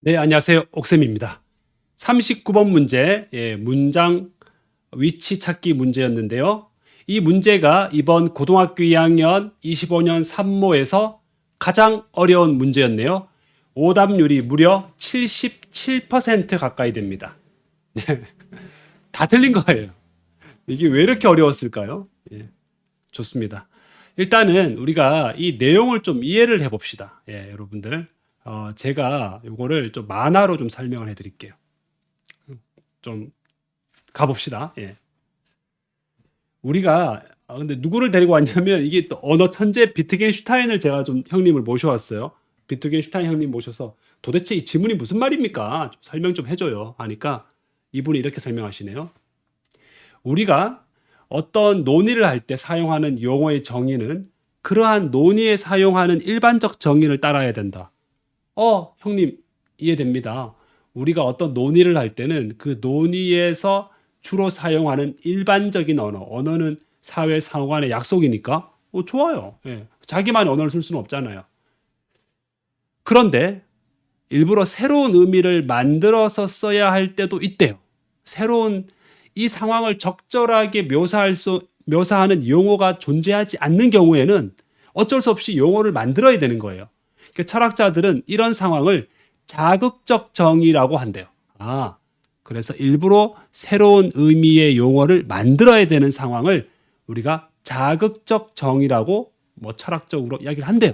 네, 안녕하세요. 옥쌤입니다. 39번 문제, 문장 위치 찾기 문제였는데요. 이 문제가 이번 고등학교 2학년 25년 3모에서 가장 어려운 문제였네요. 오답률이 무려 77% 가까이 됩니다. 다 틀린 거예요. 이게 왜 이렇게 어려웠을까요? 좋습니다. 일단은 우리가 이 내용을 좀 이해를 해봅시다. 여러분들. 제가 요거를 좀 만화로 좀 설명을 해드릴게요. 좀 가봅시다. 우리가 근데 누구를 데리고 왔냐면 이게 또 언어 천재 비트겐슈타인을 제가 좀 형님을 모셔왔어요. 비트겐슈타인 형님 모셔서 도대체 이 지문이 무슨 말입니까? 좀 설명 좀 해줘요. 하니까 이분이 이렇게 설명하시네요. 우리가 어떤 논의를 할 때 사용하는 용어의 정의는 그러한 논의에 사용하는 일반적 정의를 따라야 된다. 형님, 이해됩니다. 우리가 어떤 논의를 할 때는 그 논의에서 주로 사용하는 일반적인 언어는 사회 상호간의 약속이니까, 좋아요. 자기만의 언어를 쓸 수는 없잖아요. 그런데 일부러 새로운 의미를 만들어서 써야 할 때도 있대요. 새로운 이 상황을 적절하게 묘사하는 용어가 존재하지 않는 경우에는 어쩔 수 없이 용어를 만들어야 되는 거예요. 철학자들은 이런 상황을 자극적 정의라고 한대요. 그래서 일부러 새로운 의미의 용어를 만들어야 되는 상황을 우리가 자극적 정의라고 철학적으로 이야기를 한대요.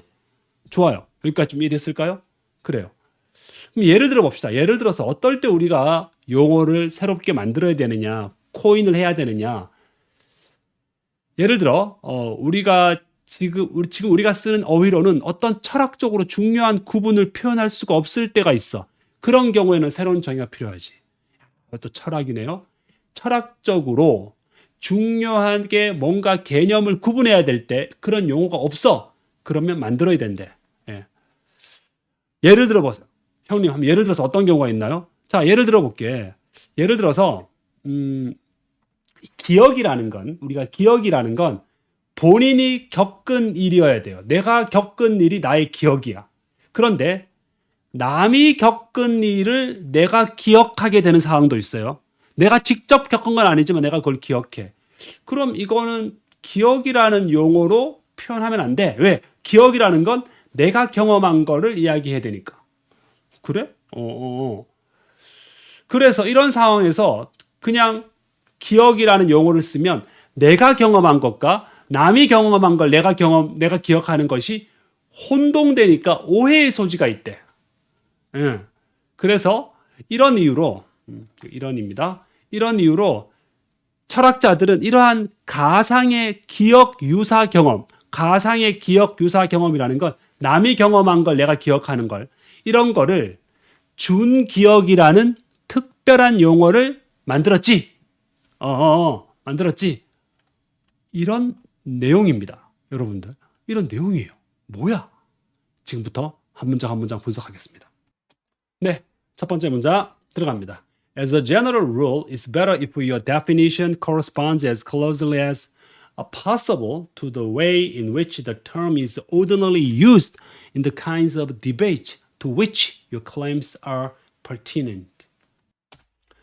좋아요. 여기까지 좀 이해됐을까요? 그래요. 그럼 예를 들어 봅시다. 예를 들어서 어떨 때 우리가 용어를 새롭게 만들어야 되느냐, 코인을 해야 되느냐. 예를 들어 지금 우리가 쓰는 어휘로는 어떤 철학적으로 중요한 구분을 표현할 수가 없을 때가 있어. 그런 경우에는 새로운 정의가 필요하지. 또 철학이네요. 철학적으로 중요하게 뭔가 개념을 구분해야 될 때 그런 용어가 없어. 그러면 만들어야 된대. 예를 들어 보세요. 형님, 한번 예를 들어서 어떤 경우가 있나요? 자, 예를 들어 볼게. 예를 들어서 우리가 기억이라는 건 본인이 겪은 일이어야 돼요. 내가 겪은 일이 나의 기억이야. 그런데 남이 겪은 일을 내가 기억하게 되는 상황도 있어요. 내가 직접 겪은 건 아니지만 내가 그걸 기억해. 그럼 이거는 기억이라는 용어로 표현하면 안 돼. 왜? 기억이라는 건 내가 경험한 거를 이야기해야 되니까. 그래? 그래서 이런 상황에서 그냥 기억이라는 용어를 쓰면 내가 경험한 것과 남이 경험한 걸 내가 기억하는 것이 혼동되니까 오해의 소지가 있대. 그래서 이런 이유로 철학자들은 이러한 가상의 기억 유사 경험이라는 건 남이 경험한 걸 내가 기억하는 걸 이런 거를 준기억이라는 특별한 용어를 만들었지. 만들었지. 이런 내용입니다. 여러분들. 이런 내용이에요. 뭐야? 지금부터 한 문장 한 문장 분석하겠습니다. 네, 첫 번째 문장 들어갑니다. As a general rule, it's better if your definition corresponds as closely as possible to the way in which the term is ordinarily used in the kinds of debate to which your claims are pertinent.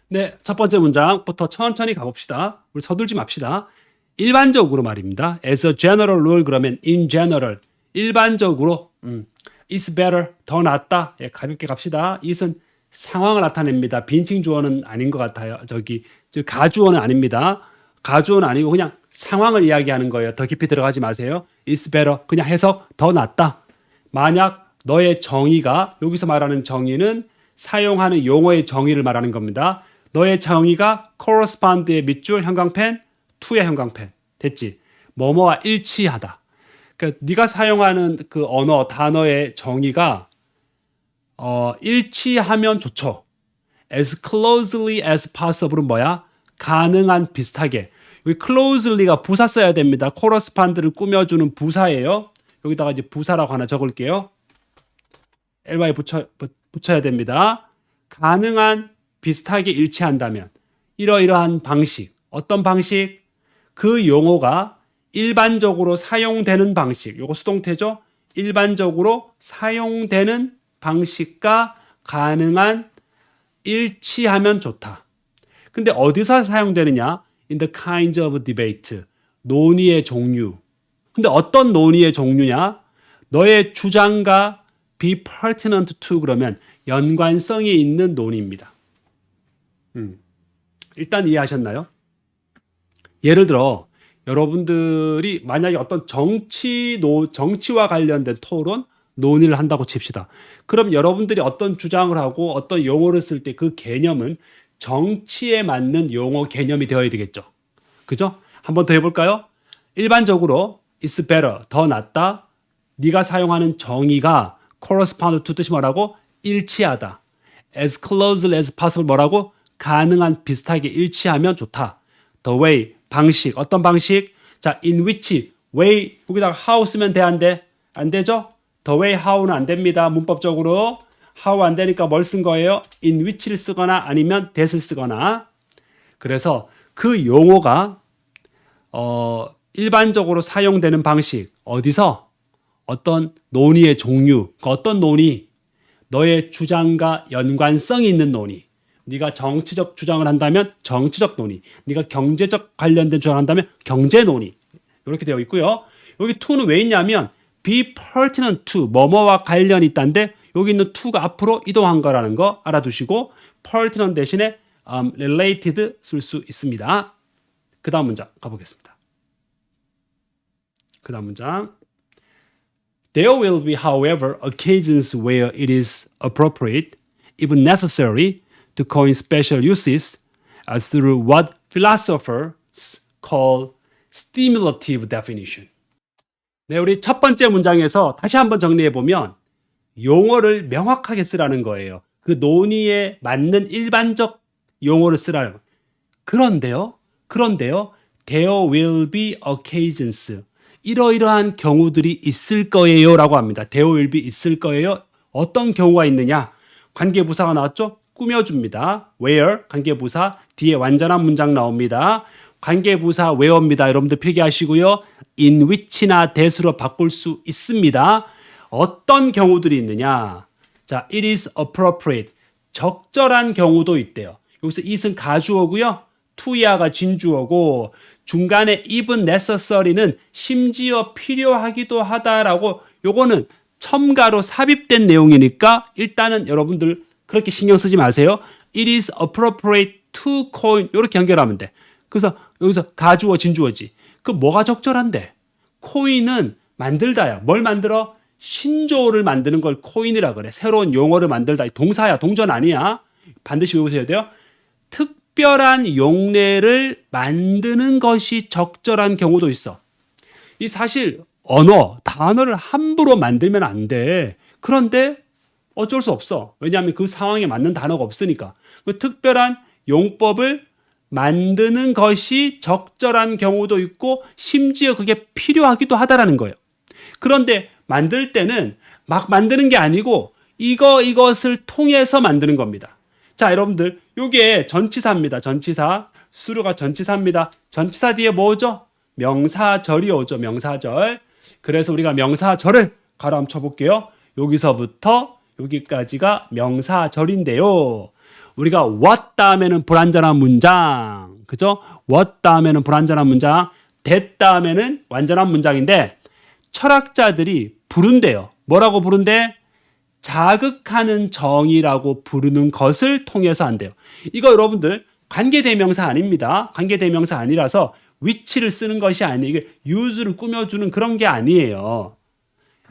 네, 첫 번째 문장부터 천천히 가봅시다. 우리 서둘지 맙시다. 일반적으로 말입니다. As a general rule 그러면 in general 일반적으로 it's better 더 낫다. 가볍게 갑시다. it은 상황을 나타냅니다. 빈칭 주어는 아닌 것 같아요. 가주어는 아닙니다. 가주어는 아니고 그냥 상황을 이야기하는 거예요. 더 깊이 들어가지 마세요. It's better 그냥 해석 더 낫다. 만약 너의 정의가 여기서 말하는 정의는 사용하는 용어의 정의를 말하는 겁니다. 너의 정의가 correspond의 밑줄 형광펜 to의 형광펜 됐지? 뭐뭐와 일치하다. 그러니까 네가 사용하는 그 단어의 정의가 일치하면 좋죠. As closely as possible은 뭐야? 가능한 비슷하게. 여기 closely가 부사 써야 됩니다. correspond를 꾸며주는 부사예요. 여기다가 이제 부사라고 하나 적을게요. ly 붙여야 됩니다. 가능한 비슷하게 일치한다면 이러이러한 방식. 어떤 방식? 그 용어가 일반적으로 사용되는 방식. 요거 수동태죠? 일반적으로 사용되는 방식과 가능한 일치하면 좋다. 근데 어디서 사용되느냐? In the kinds of debate. 논의의 종류. 근데 어떤 논의의 종류냐? 너의 주장과 be pertinent to 그러면 연관성이 있는 논의입니다. 일단 이해하셨나요? 예를 들어 여러분들이 만약에 어떤 정치와 관련된 토론, 논의를 한다고 칩시다. 그럼 여러분들이 어떤 주장을 하고 어떤 용어를 쓸 때 그 개념은 정치에 맞는 용어 개념이 되어야 되겠죠. 그죠? 한번 더 해볼까요? 일반적으로 it's better, 더 낫다. 네가 사용하는 정의가 correspond to 뜻이 뭐라고? 일치하다. as closely as possible 뭐라고? 가능한 비슷하게 일치하면 좋다. the way, 방식, 어떤 방식? 자, in which, way, 여기다가 how 쓰면 돼, 안 돼? 안 되죠? the way, how는 안 됩니다. 문법적으로. how 안 되니까 뭘 쓴 거예요? in which를 쓰거나 아니면 that을 쓰거나. 그래서 그 용어가 일반적으로 사용되는 방식, 어디서? 어떤 논의의 종류, 어떤 논의? 너의 주장과 연관성이 있는 논의. 네가 정치적 주장을 한다면 정치적 논의, 네가 경제적 관련된 주장을 한다면 경제 논의. 이렇게 되어 있고요. 여기 to는 왜 있냐면 be pertinent to, 뭐뭐와 관련이 있다는데 여기 있는 to가 앞으로 이동한 거라는 거 알아두시고 pertinent 대신에 related 쓸 수 있습니다. 그 다음 문장 가보겠습니다. 그 다음 문장. There will be, however, occasions where it is appropriate, even necessary, to coin special uses through what philosophers call stimulative definition. 네, 우리 첫 번째 문장에서 다시 한번 정리해 보면 용어를 명확하게 쓰라는 거예요. 그 논의에 맞는 일반적 용어를 쓰라는 거예요. 그런데요, there will be occasions. 이러이러한 경우들이 있을 거예요 라고 합니다. there will be 있을 거예요. 어떤 경우가 있느냐? 관계부사가 나왔죠? 꾸며줍니다. where, 관계부사, 뒤에 완전한 문장 나옵니다. 관계부사 where입니다. 여러분들 필기하시고요. in which나 that으로 바꿀 수 있습니다. 어떤 경우들이 있느냐? 자, it is appropriate. 적절한 경우도 있대요. 여기서 it은 가주어고요. to야가 진주어고 중간에 even necessary는 심지어 필요하기도 하다라고 요거는 첨가로 삽입된 내용이니까 일단은 여러분들 그렇게 신경 쓰지 마세요. It is appropriate to coin 이렇게 연결하면 돼. 그래서 여기서 가주어 진주어지. 그 뭐가 적절한데? 코인은 만들다야. 뭘 만들어? 신조어를 만드는 걸 코인이라 그래. 새로운 용어를 만들다. 동사야. 동전 아니야. 반드시 외우셔야 돼요. 특별한 용례를 만드는 것이 적절한 경우도 있어. 이 사실 단어를 함부로 만들면 안 돼. 그런데 어쩔 수 없어. 왜냐하면 그 상황에 맞는 단어가 없으니까. 그 특별한 용법을 만드는 것이 적절한 경우도 있고 심지어 그게 필요하기도 하다라는 거예요. 그런데 만들 때는 막 만드는 게 아니고 이것을 통해서 만드는 겁니다. 자, 여러분들 이게 전치사입니다. 전치사. 수류가 전치사입니다. 전치사 뒤에 뭐죠? 명사절이 오죠. 명사절. 그래서 우리가 명사절을 가로 한번 쳐볼게요. 여기서부터 여기까지가 명사절인데요. 우리가 what 다음에는 불완전한 문장, 그죠? what 다음에는 불완전한 문장, that 다음에는 완전한 문장인데 철학자들이 부른대요. 뭐라고 부른대? 자극하는 정의라고 부르는 것을 통해서 한대요. 이거 여러분들 관계대명사 아닙니다. 관계대명사 아니라서 which를 쓰는 것이 아니에요. 이게 use를 꾸며주는 그런 게 아니에요.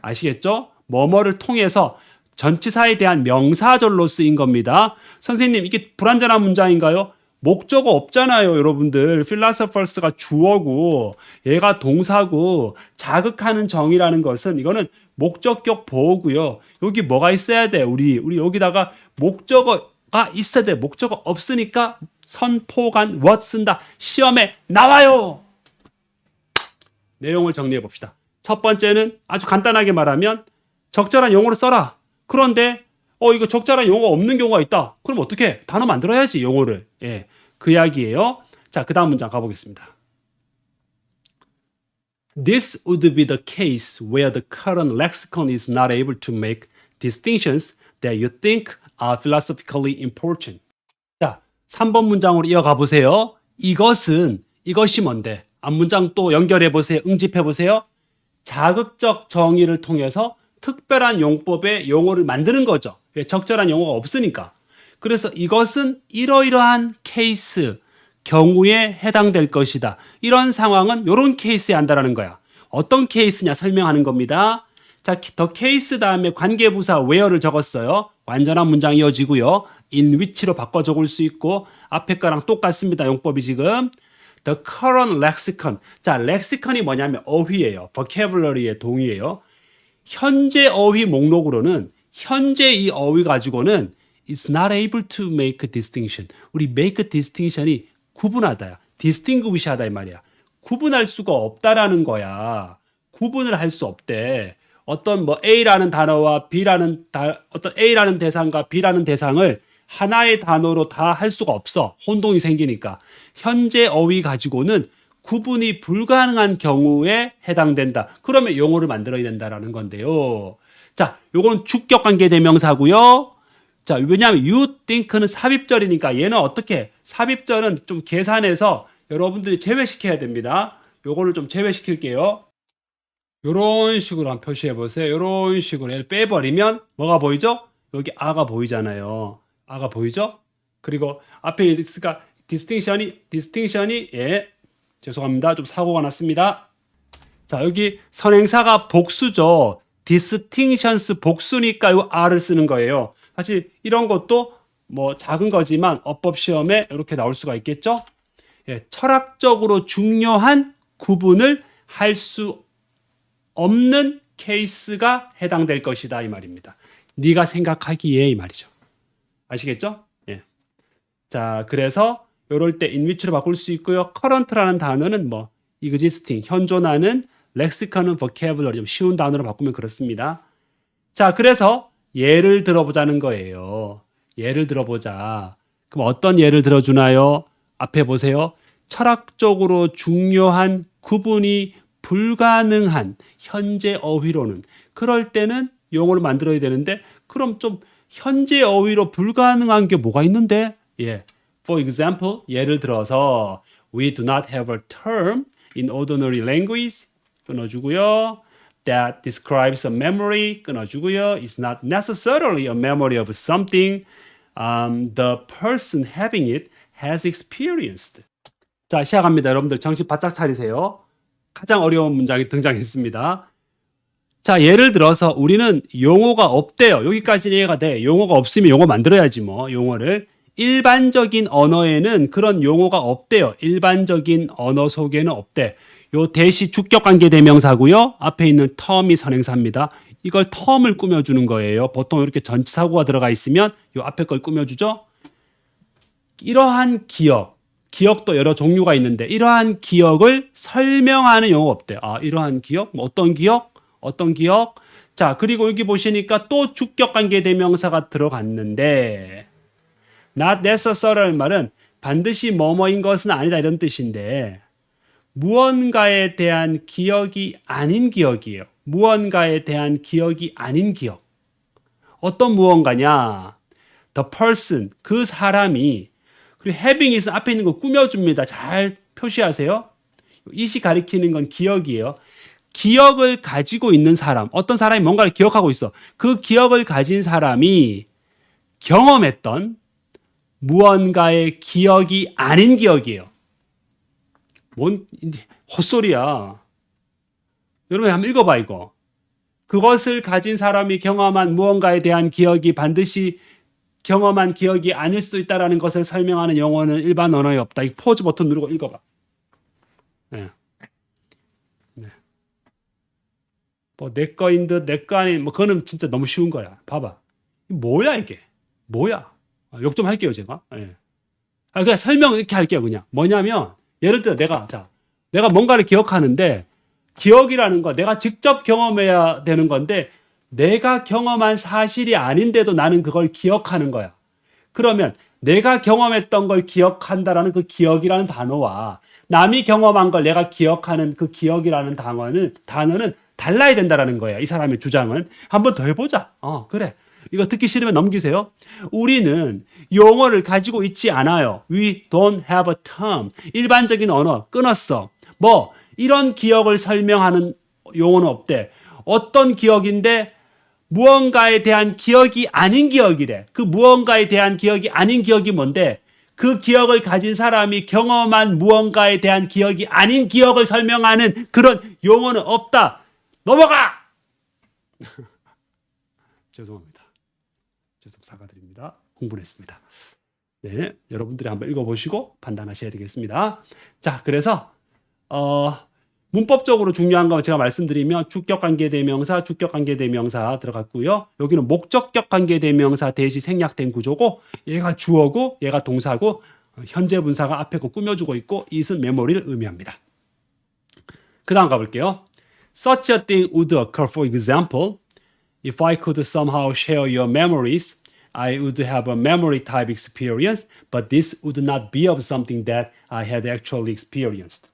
아시겠죠? 뭐뭐를 통해서 전치사에 대한 명사절로 쓰인 겁니다. 선생님, 이게 불완전한 문장인가요? 목적어 없잖아요, 여러분들. 필라소퍼스가 주어고 얘가 동사고 자극하는 정의라는 것은 이거는 목적격 보호고요. 여기 뭐가 있어야 돼? 우리 여기다가 목적어가 있어야 돼. 목적어 없으니까 선포관 what 쓴다. 시험에 나와요. 내용을 정리해 봅시다. 첫 번째는 아주 간단하게 말하면 적절한 용어를 써라. 그런데 이거 적절한 용어 없는 경우가 있다. 그럼 어떻게? 단어 만들어야지, 용어를. 예, 그 이야기예요. 자, 그 다음 문장 가보겠습니다. This would be the case where the current lexicon is not able to make distinctions that you think are philosophically important. 자, 3번 문장으로 이어가 보세요. 이것이 뭔데? 앞문장 또 연결해 보세요. 응집해 보세요. 자극적 정의를 통해서 특별한 용법의 용어를 만드는 거죠. 왜? 적절한 용어가 없으니까. 그래서 이것은 이러이러한 케이스, 경우에 해당될 것이다. 이런 상황은 이런 케이스에 한다라는 거야. 어떤 케이스냐 설명하는 겁니다. 자, 더 케이스 다음에 관계부사 where를 적었어요. 완전한 문장 이어지고요. in which로 바꿔 적을 수 있고 앞에 거랑 똑같습니다. 용법이 지금. The current lexicon. 자, lexicon이 뭐냐면 어휘예요. vocabulary의 동의예요. 현재 어휘 목록으로는 현재 이 어휘 가지고는 is not able to make a distinction. 우리 make a distinction이 구분하다야. distinguish 하다 이 말이야. 구분할 수가 없다라는 거야. 구분을 할 수 없대. 어떤 뭐 A라는 단어와 어떤 A라는 대상과 B라는 대상을 하나의 단어로 다 할 수가 없어. 혼동이 생기니까. 현재 어휘 가지고는 구분이 불가능한 경우에 해당된다. 그러면 용어를 만들어야 된다라는 건데요. 자, 요건 주격 관계 대명사고요. 자, 왜냐하면 you think는 삽입절이니까 얘는 어떻게? 삽입절은 좀 계산해서 여러분들이 제외시켜야 됩니다. 요거를 좀 제외시킬게요. 요런 식으로 한번 표시해 보세요. 요런 식으로 얘를 빼버리면 뭐가 보이죠? 여기 아가 보이잖아요. 아가 보이죠? 그리고 앞에 있으니까 디스팅션이 예, 죄송합니다. 좀 사고가 났습니다. 자, 여기 선행사가 복수죠. distinctions 복수니까 요 R을 쓰는 거예요. 사실 이런 것도 뭐 작은 거지만 어법 시험에 이렇게 나올 수가 있겠죠. 예, 철학적으로 중요한 구분을 할 수 없는 케이스가 해당될 것이다 이 말입니다. 네가 생각하기에 이 말이죠. 아시겠죠? 예. 자, 그래서 이럴 때 in which로 바꿀 수 있고요. current라는 단어는 뭐 existing, 현존하는, lexicon은 vocabulary, 좀 쉬운 단어로 바꾸면 그렇습니다. 자, 그래서 예를 들어보자는 거예요. 예를 들어보자. 그럼 어떤 예를 들어주나요? 앞에 보세요. 철학적으로 중요한 구분이 불가능한 현재 어휘로는 그럴 때는 용어를 만들어야 되는데 그럼 좀 현재 어휘로 불가능한 게 뭐가 있는데? 예. For example, 예를 들어서 we do not have a term in ordinary language 끊어주고요. That describes a memory 끊어주고요. It's not necessarily a memory of something the person having it has experienced. 자, 시작합니다. 여러분들 정신 바짝 차리세요. 가장 어려운 문장이 등장했습니다. 자, 예를 들어서 우리는 용어가 없대요. 여기까지는 이해가 돼. 용어가 없으면 용어 만들어야지 뭐 용어를. 일반적인 언어에는 그런 용어가 없대요. 일반적인 언어 속에는 없대. 요 대시 주격관계 대명사고요. 앞에 있는 term이 선행사입니다. 이걸 term을 꾸며주는 거예요. 보통 이렇게 전치사구가 들어가 있으면 요 앞에 걸 꾸며주죠. 이러한 기억도 여러 종류가 있는데 이러한 기억을 설명하는 용어가 없대요. 아, 이러한 기억? 뭐 어떤 기억? 어떤 기억? 자, 그리고 여기 보시니까 또 주격관계 대명사가 들어갔는데 not necessarily 말은 반드시 뭐뭐인 것은 아니다 이런 뜻인데 무언가에 대한 기억이 아닌 기억이에요. 무언가에 대한 기억이 아닌 기억. 어떤 무언가냐? The person, 그 사람이 그리고 having is 앞에 있는 거 꾸며줍니다. 잘 표시하세요. 이시 가리키는 건 기억이에요. 기억을 가지고 있는 사람, 어떤 사람이 뭔가를 기억하고 있어. 그 기억을 가진 사람이 경험했던 무언가의 기억이 아닌 기억이에요. 뭔 헛소리야. 여러분 한번 읽어봐 이거. 그것을 가진 사람이 경험한 무언가에 대한 기억이 반드시 경험한 기억이 아닐 수도 있다는 것을 설명하는 용어는 일반 언어에 없다. 이 포즈 버튼 누르고 읽어봐. 네. 네. 뭐 내 거인 듯 내 거 아닌 뭐 그거는 진짜 너무 쉬운 거야. 봐봐. 뭐야 이게? 뭐야? 욕 좀 할게요 제가. 네. 그냥 설명 이렇게 할게요 그냥. 뭐냐면 예를 들어 내가 뭔가를 기억하는데 기억이라는 거 내가 직접 경험해야 되는 건데 내가 경험한 사실이 아닌데도 나는 그걸 기억하는 거야. 그러면 내가 경험했던 걸 기억한다라는 그 기억이라는 단어와 남이 경험한 걸 내가 기억하는 그 기억이라는 단어는 달라야 된다라는 거야. 이 사람의 주장은. 한 번 더 해보자. 그래. 이거 듣기 싫으면 넘기세요. 우리는 용어를 가지고 있지 않아요. We don't have a term. 일반적인 언어 끊었어. 뭐 이런 기억을 설명하는 용어는 없대. 어떤 기억인데 무언가에 대한 기억이 아닌 기억이래. 그 무언가에 대한 기억이 아닌 기억이 뭔데? 그 기억을 가진 사람이 경험한 무언가에 대한 기억이 아닌 기억을 설명하는 그런 용어는 없다. 넘어가! 죄송합니다. 사과드립니다. 흥분했습니다. 네, 여러분들이 한번 읽어보시고 판단하셔야 되겠습니다. 자, 그래서 문법적으로 중요한 거 제가 말씀드리면 주격관계대명사, 주격관계대명사 들어갔고요. 여기는 목적격관계대명사 대시 생략된 구조고 얘가 주어고 얘가 동사고 현재 분사가 앞에 거 꾸며주고 있고 it은 메모리를 의미합니다. 그 다음 가볼게요. Such a thing would occur, for example, if I could somehow share your memories, I would have a memory type experience, but this would not be of something that I had actually experienced.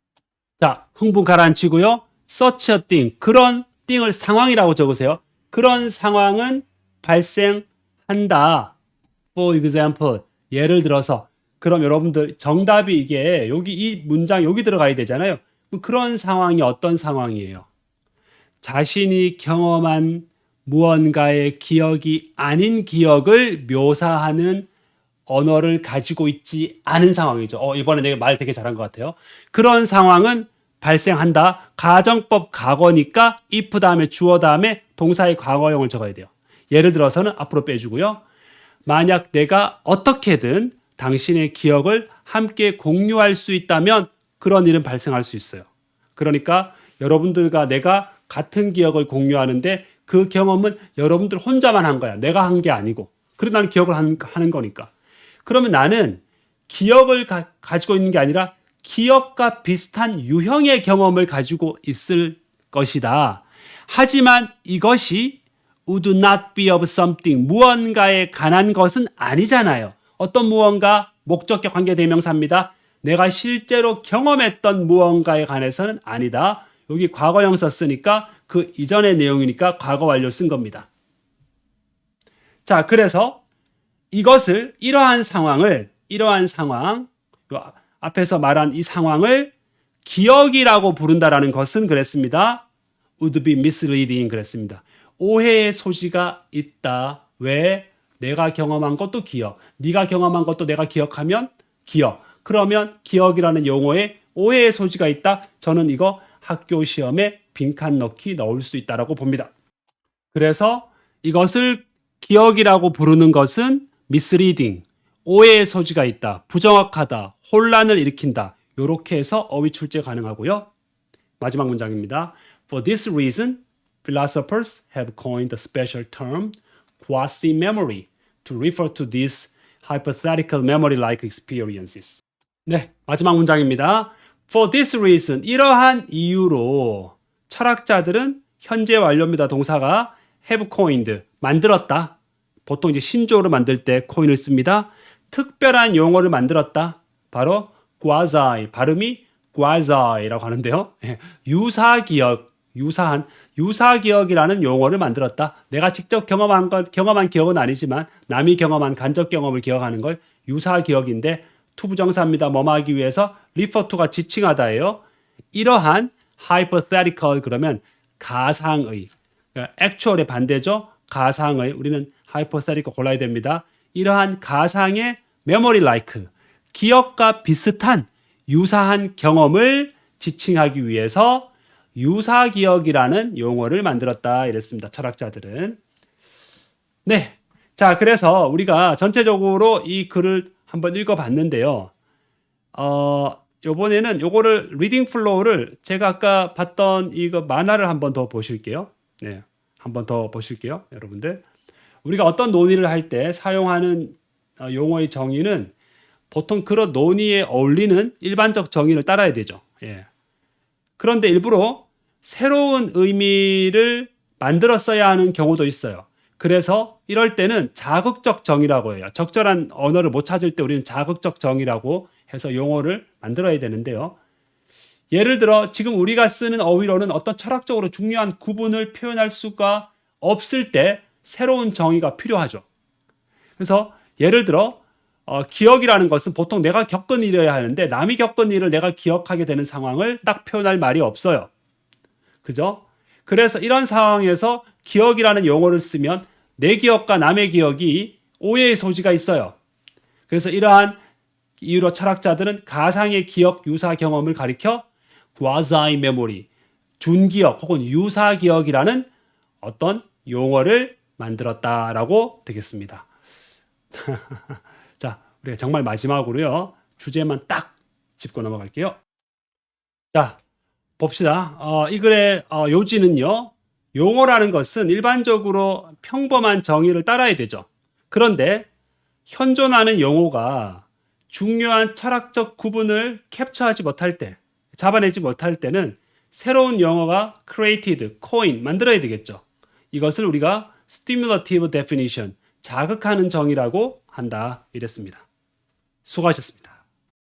자, 흥분 가라앉히고요. Such a thing, 그런 thing을 상황이라고 적으세요. 그런 상황은 발생한다. For example, 예를 들어서 그럼 여러분들 정답이 이게 여기 이 문장 여기 들어가야 되잖아요. 그런 상황이 어떤 상황이에요? 자신이 경험한 무언가의 기억이 아닌 기억을 묘사하는 언어를 가지고 있지 않은 상황이죠. 이번에 내가 말 되게 잘한 것 같아요. 그런 상황은 발생한다. 가정법 과거니까 if 다음에 주어 다음에 동사의 과거형을 적어야 돼요. 예를 들어서는 앞으로 빼주고요. 만약 내가 어떻게든 당신의 기억을 함께 공유할 수 있다면 그런 일은 발생할 수 있어요. 그러니까 여러분들과 내가 같은 기억을 공유하는데 그 경험은 여러분들 혼자만 한 거야. 내가 한 게 아니고. 그래도 나는 기억을 하는 거니까. 그러면 나는 기억을 가지고 있는 게 아니라 기억과 비슷한 유형의 경험을 가지고 있을 것이다. 하지만 이것이 would not be of something, 무언가에 관한 것은 아니잖아요. 어떤 무언가, 목적격 관계대명사입니다. 내가 실제로 경험했던 무언가에 관해서는 아니다. 여기 과거형 썼으니까 그 이전의 내용이니까 과거 완료 쓴 겁니다. 자, 그래서 이것을 이러한 상황, 앞에서 말한 이 상황을 기억이라고 부른다라는 것은 그랬습니다. would be misleading 그랬습니다. 오해의 소지가 있다. 왜? 내가 경험한 것도 기억, 네가 경험한 것도 내가 기억하면 기억. 그러면 기억이라는 용어에 오해의 소지가 있다. 저는 이거 학교 시험에 빈칸 넣을 수 있다라고 봅니다. 그래서 이것을 기억이라고 부르는 것은 misleading, 오해의 소지가 있다, 부정확하다, 혼란을 일으킨다. 이렇게 해서 어휘 출제 가능하고요. 마지막 문장입니다. For this reason, philosophers have coined the special term quasi-memory to refer to these hypothetical memory-like experiences. 네, 마지막 문장입니다. For this reason, 이러한 이유로 철학자들은 현재 완료입니다. 동사가 have coined, 만들었다. 보통 이제 신조어를 만들 때 coin을 씁니다. 특별한 용어를 만들었다. 바로 quasi, 발음이 quasi라고 하는데요. 유사한 유사기억이라는 용어를 만들었다. 내가 직접 경험한 기억은 아니지만 남이 경험한 간접 경험을 기억하는 걸 유사기억인데 투부정사입니다. 뭐뭐 하기 위해서 refer to가 지칭하다예요. 이러한 hypothetical 그러면 가상의, actual의 반대죠. 가상의, 우리는 hypothetical 골라야 됩니다. 이러한 가상의 memory like, 기억과 비슷한 유사한 경험을 지칭하기 위해서 유사기억이라는 용어를 만들었다 이랬습니다. 철학자들은. 네. 자, 그래서 우리가 전체적으로 이 글을 한번 읽어봤는데요. 요번에는 요거를 리딩 플로우를 제가 아까 봤던 이거 만화를 한번 더 보실게요. 네. 한번 더 보실게요. 여러분들. 우리가 어떤 논의를 할 때 사용하는 용어의 정의는 보통 그런 논의에 어울리는 일반적 정의를 따라야 되죠. 예. 그런데 일부러 새로운 의미를 만들어 써야 하는 경우도 있어요. 그래서 이럴 때는 자극적 정의라고 해요. 적절한 언어를 못 찾을 때 우리는 자극적 정의라고 해서 용어를 만들어야 되는데요. 예를 들어 지금 우리가 쓰는 어휘로는 어떤 철학적으로 중요한 구분을 표현할 수가 없을 때 새로운 정의가 필요하죠. 그래서 예를 들어 기억이라는 것은 보통 내가 겪은 일이어야 하는데 남이 겪은 일을 내가 기억하게 되는 상황을 딱 표현할 말이 없어요. 그죠? 그래서 이런 상황에서 기억이라는 용어를 쓰면 내 기억과 남의 기억이 오해의 소지가 있어요. 그래서 이러한 이유로 철학자들은 가상의 기억 유사 경험을 가리켜 quasi memory, 준기억 혹은 유사기억이라는 어떤 용어를 만들었다라고 되겠습니다. 자, 우리가 정말 마지막으로요. 주제만 딱 짚고 넘어갈게요. 자, 봅시다. 이 글의 요지는요. 용어라는 것은 일반적으로 평범한 정의를 따라야 되죠. 그런데 현존하는 용어가 중요한 철학적 구분을 캡처하지 못할 때, 잡아내지 못할 때는 새로운 용어가 created, coin, 만들어야 되겠죠. 이것을 우리가 stimulative definition, 자극하는 정의라고 한다. 이랬습니다. 수고하셨습니다.